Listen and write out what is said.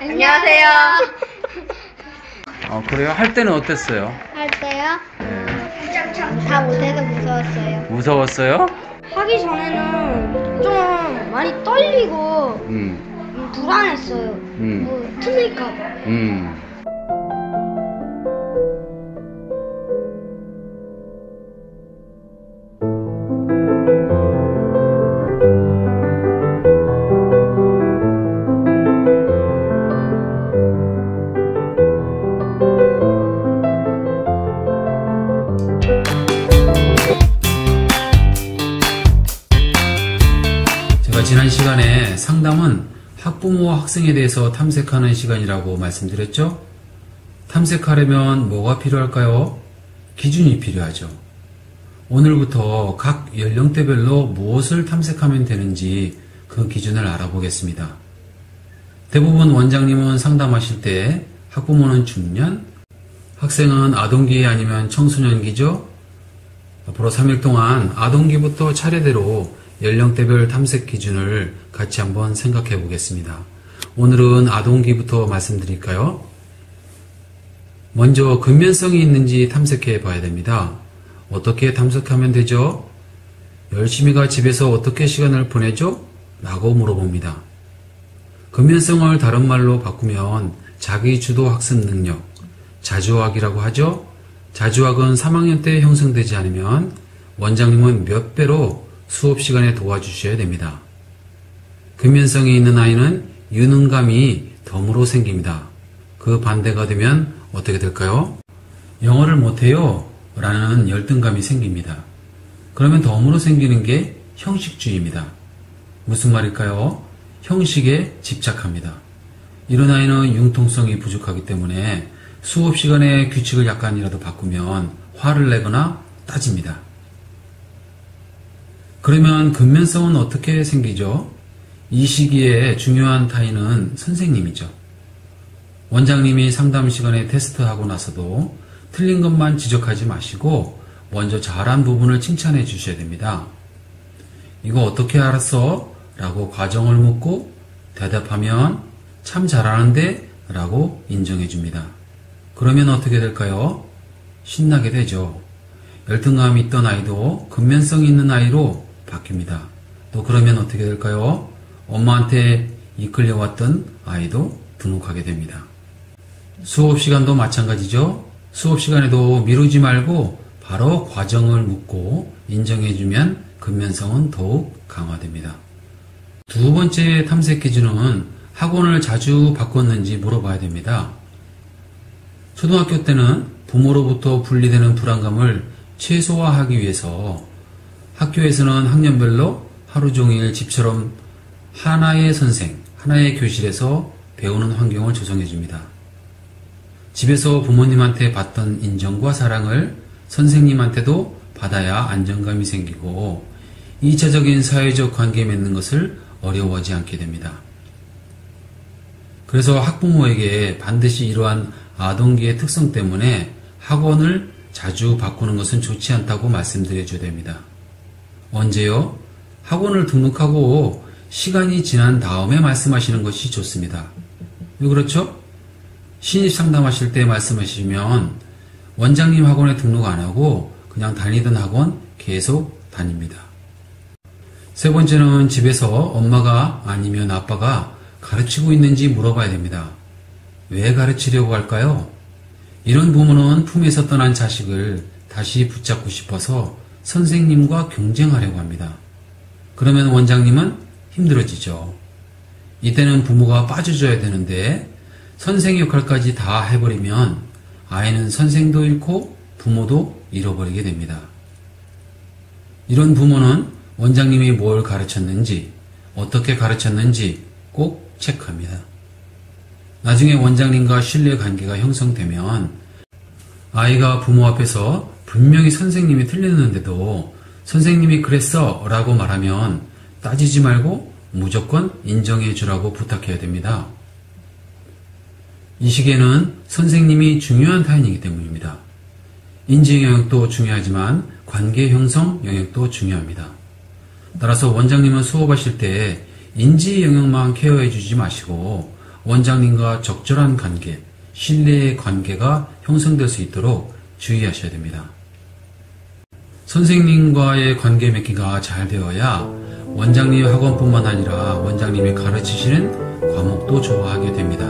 안녕하세요. 그래요? 할 때는 어땠어요? 할 때요? 네. 다 못해서 무서웠어요. 무서웠어요? 하기 전에는 좀 많이 떨리고 불안했어요. 틀릴까봐. 제가 지난 시간에 상담은 학부모와 학생에 대해서 탐색하는 시간이라고 말씀드렸죠? 탐색하려면 뭐가 필요할까요? 기준이 필요하죠. 오늘부터 각 연령대별로 무엇을 탐색하면 되는지 그 기준을 알아보겠습니다. 대부분 원장님은 상담하실 때 학부모는 중년, 학생은 아동기 아니면 청소년기죠? 앞으로 3일 동안 아동기부터 차례대로 연령대별 탐색 기준을 같이 한번 생각해 보겠습니다. 오늘은 아동기부터 말씀드릴까요? 먼저 근면성이 있는지 탐색해 봐야 됩니다. 어떻게 탐색하면 되죠? 열심히가 집에서 어떻게 시간을 보내죠? 라고 물어봅니다. 근면성을 다른 말로 바꾸면 자기주도 학습 능력, 자주학이라고 하죠? 자주학은 3학년 때 형성되지 않으면 원장님은 몇 배로 수업 시간에 도와주셔야 됩니다. 근면성이 있는 아이는 유능감이 덤으로 생깁니다. 그 반대가 되면 어떻게 될까요? 영어를 못해요 라는 열등감이 생깁니다. 그러면 덤으로 생기는 게 형식주의입니다. 무슨 말일까요? 형식에 집착합니다. 이런 아이는 융통성이 부족하기 때문에 수업 시간에 규칙을 약간이라도 바꾸면 화를 내거나 따집니다. 그러면 근면성은 어떻게 생기죠? 이 시기에 중요한 타인은 선생님이죠. 원장님이 상담 시간에 테스트하고 나서도 틀린 것만 지적하지 마시고 먼저 잘한 부분을 칭찬해 주셔야 됩니다. 이거 어떻게 알았어? 라고 과정을 묻고 대답하면 참 잘하는데? 라고 인정해 줍니다. 그러면 어떻게 될까요? 신나게 되죠. 열등감이 있던 아이도 근면성이 있는 아이로 바뀝니다. 또 그러면 어떻게 될까요? 엄마한테 이끌려왔던 아이도 분홍하게 됩니다. 수업 시간도 마찬가지죠. 수업 시간에도 미루지 말고 바로 과정을 묻고 인정해주면 근면성은 더욱 강화됩니다. 두 번째 탐색 기준은 학원을 자주 바꿨는지 물어봐야 됩니다. 초등학교 때는 부모로부터 분리되는 불안감을 최소화하기 위해서 학교에서는 학년별로 하루 종일 집처럼 하나의 선생, 하나의 교실에서 배우는 환경을 조성해 줍니다. 집에서 부모님한테 받던 인정과 사랑을 선생님한테도 받아야 안정감이 생기고 2차적인 사회적 관계 맺는 것을 어려워하지 않게 됩니다. 그래서 학부모에게 반드시 이러한 아동기의 특성 때문에 학원을 자주 바꾸는 것은 좋지 않다고 말씀드려줘야 됩니다. 언제요? 학원을 등록하고 시간이 지난 다음에 말씀하시는 것이 좋습니다. 왜 그렇죠? 신입 상담하실 때 말씀하시면 원장님 학원에 등록 안 하고 그냥 다니던 학원 계속 다닙니다. 세 번째는 집에서 엄마가 아니면 아빠가 가르치고 있는지 물어봐야 됩니다. 왜 가르치려고 할까요? 이런 부모는 품에서 떠난 자식을 다시 붙잡고 싶어서 선생님과 경쟁하려고 합니다. 그러면 원장님은 힘들어지죠. 이때는 부모가 빠져줘야 되는데 선생 역할까지 다 해버리면 아이는 선생도 잃고 부모도 잃어버리게 됩니다. 이런 부모는 원장님이 뭘 가르쳤는지, 어떻게 가르쳤는지 꼭 체크합니다. 나중에 원장님과 신뢰 관계가 형성되면 아이가 부모 앞에서 분명히 선생님이 틀렸는데도 선생님이 그랬어 라고 말하면 따지지 말고 무조건 인정해 주라고 부탁해야 됩니다. 이 시기에는 선생님이 중요한 타인이기 때문입니다. 인지 영역도 중요하지만 관계 형성 영역도 중요합니다. 따라서 원장님은 수업하실 때 인지 영역만 케어해 주지 마시고 원장님과 적절한 관계, 신뢰의 관계가 형성될 수 있도록 주의하셔야 됩니다. 선생님과의 관계 맺기가 잘 되어야 원장님 학원뿐만 아니라 원장님이 가르치시는 과목도 좋아하게 됩니다.